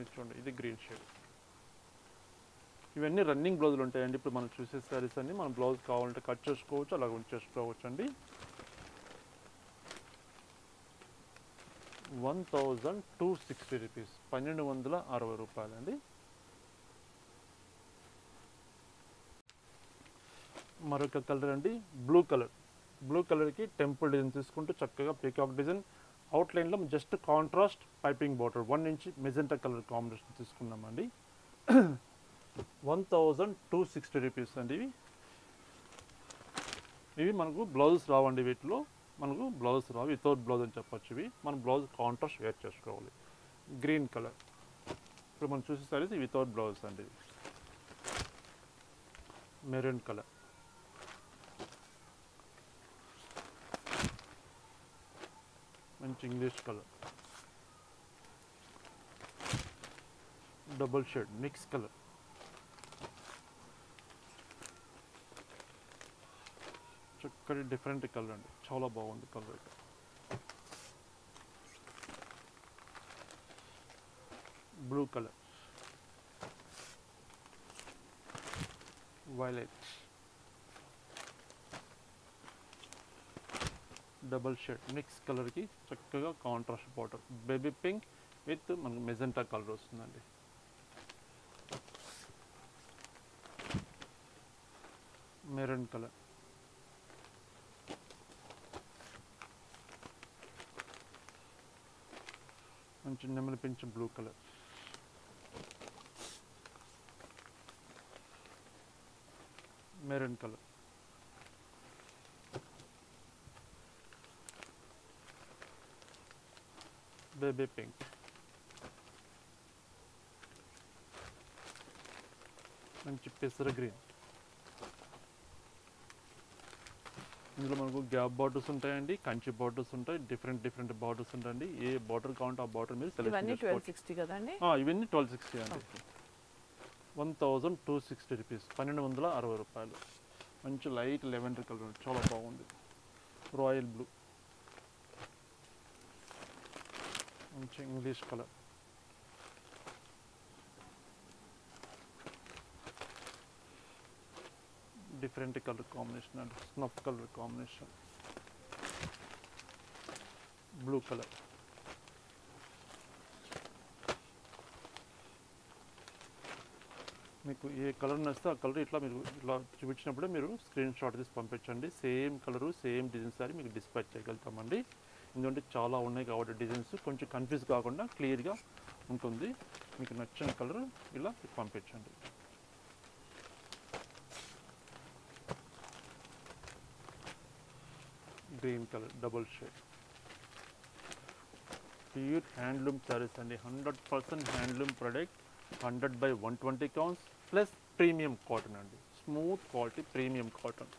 ఇది చూడండి, ఇది గ్రీన్ షేడ్. ఇవన్నీ రన్నింగ్ బ్లౌజులు ఉంటాయండి. ఇప్పుడు మనం చూసే శారీస్ అన్ని మనం బ్లౌజ్ కావాలంటే కట్ చేసుకోవచ్చు, అలాగే ఉంచేసుకోవచ్చు అండి. 1260 రూపీస్, 1260 రూపాయలండి. మరొక కలర్ అండి బ్లూ కలర్, బ్లూ కలర్కి టెంపుల్ డిజైన్ తీసుకుంటూ చక్కగా పీకాక్ డిజైన్ అవుట్లైన్లో just contrast piping border 1 inch magenta colour combination తీసుకున్నామండి. 1260 రూపీస్ అండి ఇవి మనకు బ్లౌజెస్ రావండి. వీటిలో మనకు బ్లౌజెస్ రావు, వితౌట్ బ్లౌజ్ అని చెప్పొచ్చు. ఇవి మనం బ్లౌజ్ కాంట్రాస్ట్ వేర్ చేసుకోవాలి. గ్రీన్ కలర్ ఇప్పుడు మనం చూసే సారీస్ వితౌట్ బ్లౌజ్ అండి. మెరూన్ కలర్, మంచి English colour, double shade mix colour, చక్కటి డిఫరెంట్ కలర్ అండి, చాలా బాగుంది colour. Blue colour, violet, double shade mix కలర్కి చక్కగా contrast border, baby pink with మనకు మెజెంటా కలర్ వస్తుందండి. మెరూన్ కలర్, మంచి నెమలి Pincha blue colour, maroon colour, baby pink, మంచి పెసర గ్రీన్. ఇందులో మనకు గ్యాప్ బార్డర్స్ ఉంటాయండి, కంచి బార్డర్స్ ఉంటాయి, డిఫరెంట్ బార్డర్స్ ఉంటాయండి. ఏ బార్డర్ కావాలంటే ఆ బార్డర్ మీరు సెలెక్ట్ చేసుకోవచ్చు. 1260 కదండి. ఇవన్నీ 1260 అండి. 1260 రూపీస్, 1260 రూపాయలు. మంచి లైట్ లెవెండర్ కలర్, చాలా బాగుంది. రాయల్ బ్లూ, మంచి English colour, different colour combination అండి, snuff colour combination, blue colour, మీకు ఏ కలర్ నచ్చితే ఆ కలర్ ఇట్లా మీరు ఇట్లా చూపించినప్పుడే మీరు స్క్రీన్ షాట్ తీసి పంపించండి. Same colour same design sorry మీకు డిస్పాచ్ చేయగలుగుతామండి. ఎందుకంటే చాలా ఉన్నాయి కాబట్టి డిజైన్స్ కొంచెం కన్ఫ్యూజ్ కాకుండా క్లియర్గా ఉంటుంది. మీకు నచ్చిన కలర్ ఇలా పంపించండి. Green colour double shade, pure handloom saris అండి, 100% handloom product, 100/120 counts plus premium cotton అండి, స్మూత్ క్వాలిటీ ప్రీమియం కాటన్.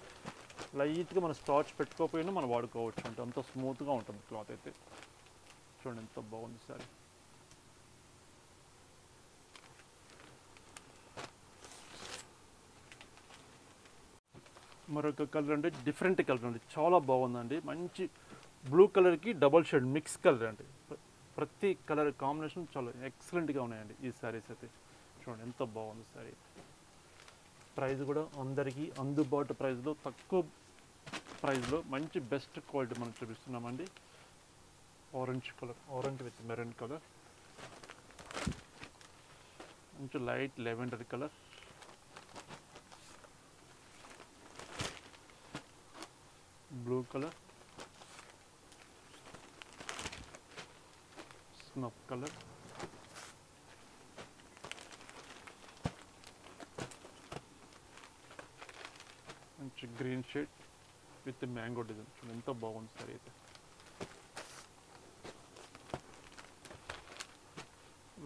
లైట్గా మనం స్టార్చ్ పెట్టుకోకపోయినా మనం వాడుకోవచ్చు అంటే అంత స్మూత్గా ఉంటుంది క్లాత్ అయితే. చూడండి ఎంత బాగుంది సారీ. మరొక కలర్ అంటే డిఫరెంట్ కలర్ అండి, చాలా బాగుందండి. మంచి బ్లూ కలర్కి డబల్ షేడ్ మిక్స్ కలర్ అండి. ప్రతి కలర్ కాంబినేషన్ చాలా ఎక్సలెంట్గా ఉన్నాయండి ఈ శారీస్ అయితే. చూడండి ఎంత బాగుంది శారీ. ప్రైస్ కూడా అందరికీ అందుబాటు ప్రైస్లో, తక్కువ ప్రైస్లో మంచి బెస్ట్ క్వాలిటీ మనం చూపిస్తున్నామండి. Orange colour, orange with maroon colour, మంచి light lavender colour, blue colour, snuff colour, మంచి green shade with mango design. చూడండి ఎంత బాగుంది సార్ అయితే.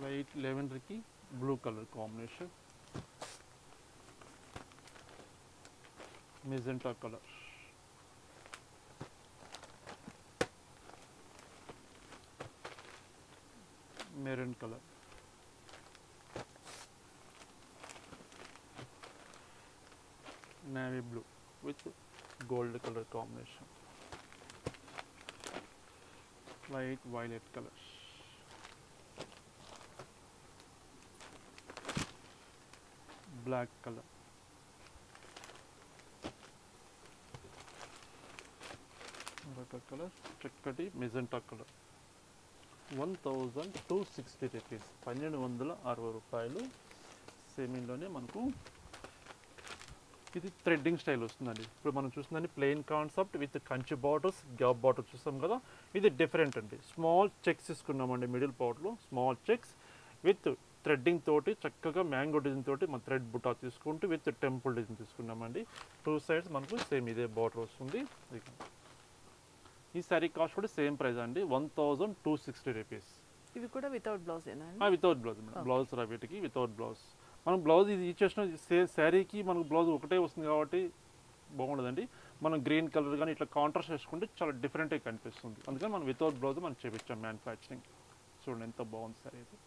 లైట్ లెవెండర్కి blue colour combination, magenta colour, maroon colour, navy blue with gold colour combination, light violet colour, black colour, మరొక colour చక్కటి magenta colour. 1260 rupees, 1260 రూపాయలు. సేమింగ్లోనే మనకు ఇది థ్రెడ్డింగ్ స్టైల్ వస్తుందండి. ఇప్పుడు మనం చూస్తుందండి plain concept with Kanchi borders, gap border చూస్తాం కదా, ఇది డిఫరెంట్ అండి. స్మాల్ చెక్స్ తీసుకున్నామండి మిడిల్ పార్ట్లో, స్మాల్ చెక్స్ విత్ థ్రెడ్డింగ్ తోటి చక్కగా మ్యాంగో డిజైన్ తోటి మన థ్రెడ్ బుటా తీసుకుంటూ విత్ టెంపుల్ డిజైన్ తీసుకున్నామండి. 2 సైడ్స్ మనకు సేమ్ ఇదే బార్డర్ వస్తుంది. ఈ శారీ కాస్ట్ కూడా సేమ్ ప్రైస్ అండి, 1260 రూపీస్. ఇవి కూడా without blouse without blouse madam. Blouse రా వీటికి వితౌట్ బ్లౌజ్. మనం బ్లౌజ్ ఇది ఇచ్చేసిన శారీకి మనకు బ్లౌజ్ ఒకటే వస్తుంది కాబట్టి బాగుండదండి. మనం గ్రీన్ కలర్ కానీ ఇట్లా కాంట్రాస్ట్ వేసుకుంటే చాలా డిఫరెంట్గా కనిపిస్తుంది. అందుకని మనం వితౌట్ బ్లౌజ్ మనం చేపించాం మ్యానుఫ్యాక్చరింగ్. చూడండి ఎంత బాగుంది సారీ అయితే.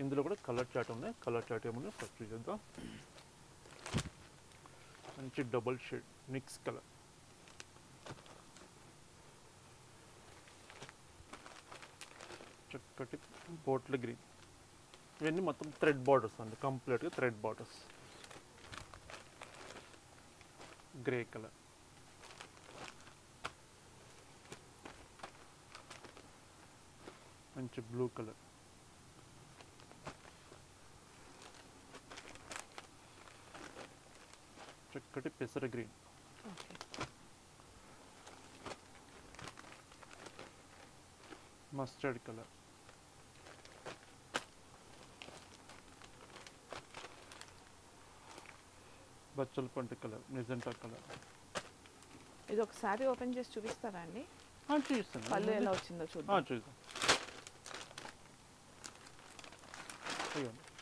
ఇందులో కూడా కలర్ చాట్ ఉన్నాయి. కలర్ చాట్ ఏమన్నా ఫస్ట్ చూద్దాం. మంచి డబుల్ షేడ్ మిక్స్ కలర్, చక్కటి బోట్ల గ్రీన్. ఇవన్నీ మొత్తం థ్రెడ్ బార్డర్స్ అండి, కంప్లీట్గా థ్రెడ్ బార్డర్స్. గ్రే కలర్, మంచి బ్లూ కలర్, చక్కటి పెసర గ్రీన్, మస్టర్డ్ కలర్, బచ్చల పంట కలర్, మెజెంటా కలర్. ఇది ఒక సారీ ఓపెన్ చేసి చూపిస్తారా అండి? చూపిస్తాను. పళ్ళు ఎలా వచ్చిందో చూద్దాం. చూద్దాం.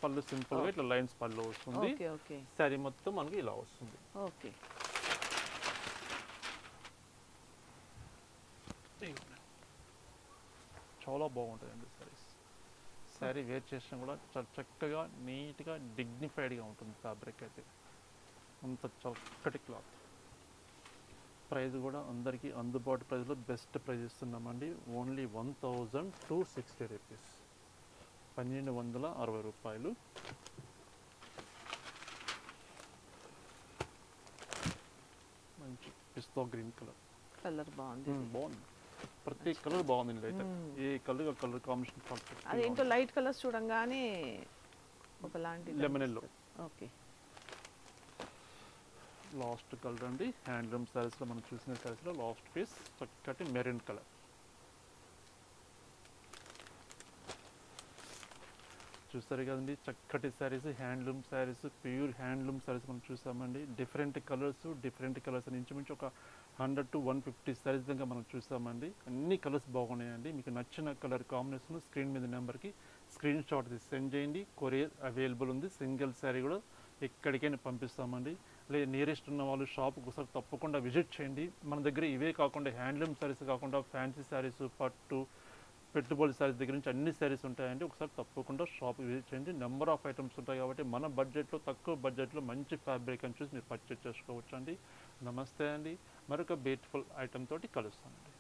పళ్ళు సింపుల్గా ఇట్లా లైన్స్ పళ్ళు వస్తుంది. శారీ మొత్తం మనకి ఇలా వస్తుంది. ఓకే. చాలా బాగుంటుందండి సారీస్. శారీ వేర్ చేసినా కూడా చాలా చక్కగా నీట్గా డిగ్నిఫైడ్గా ఉంటుంది. ఫ్యాబ్రిక్ అయితే అంత చక్కటి క్లాత్. ప్రైస్ కూడా అందరికీ అందుబాటు ప్రైస్లో బెస్ట్ ప్రైస్ ఇస్తున్నామండి. ఓన్లీ 1260 రూపీస్, 1260 రూపాయలు. మంచి పిస్తా గ్రీన్ కలర్. కలర్ బాగుంది. బాగుంది. ప్రతి కలర్ బాగుంది. అయితే ఏ కలర్ కలర్ కాంబినేషన్ పర్ఫెక్ట్. అదేంటో లైట్ కలర్స్ చూడంగానే ఒకలాంటి lemon yellow. Okay. Last colour అండి, హ్యాండ్లూమ్ శారీస్లో మనం చూసిన శారీస్లో లాస్ట్ పీస్ చక్కటి మెరూన్ కలర్. చూస్తారు కదండి చక్కటి saris, handloom saris, pure handloom saris మనం చూసామండి. డిఫరెంట్ కలర్స్ అని ఇంచుమించు ఒక 100 to 150 శారీస్ దాకా మనం చూసామండి. అన్ని కలర్స్ బాగున్నాయండి. మీకు నచ్చిన కలర్ కాంబినేషన్ స్క్రీన్ మీద నెంబర్కి స్క్రీన్ షాట్ తీసి సెండ్ చేయండి. కొరియర్ అవైలబుల్ ఉంది. సింగిల్ శారీ కూడా ఎక్కడికైనా పంపిస్తామండి. లేదా నియరెస్ట్ ఉన్న వాళ్ళు షాప్కి ఒకసారి తప్పకుండా విజిట్ చేయండి. మన దగ్గర ఇవే కాకుండా హ్యాండ్లూమ్ శారీస్ కాకుండా ఫ్యాన్సీ శారీస్, పట్టు, పెట్టుబడి శారీస్ దగ్గర నుంచి అన్ని శారీస్ ఉంటాయండి. ఒకసారి తప్పకుండా షాప్ విజిట్ చేయండి. నెంబర్ ఆఫ్ ఐటమ్స్ ఉంటాయి కాబట్టి మన బడ్జెట్లో, తక్కువ బడ్జెట్లో మంచి ఫ్యాబ్రిక్ అని చూసి మీరు పర్చేజ్ చేసుకోవచ్చు అండి. నమస్తే అండి. మరొక బ్యూటిఫుల్ ఐటమ్ తోటి కలుస్తానండి.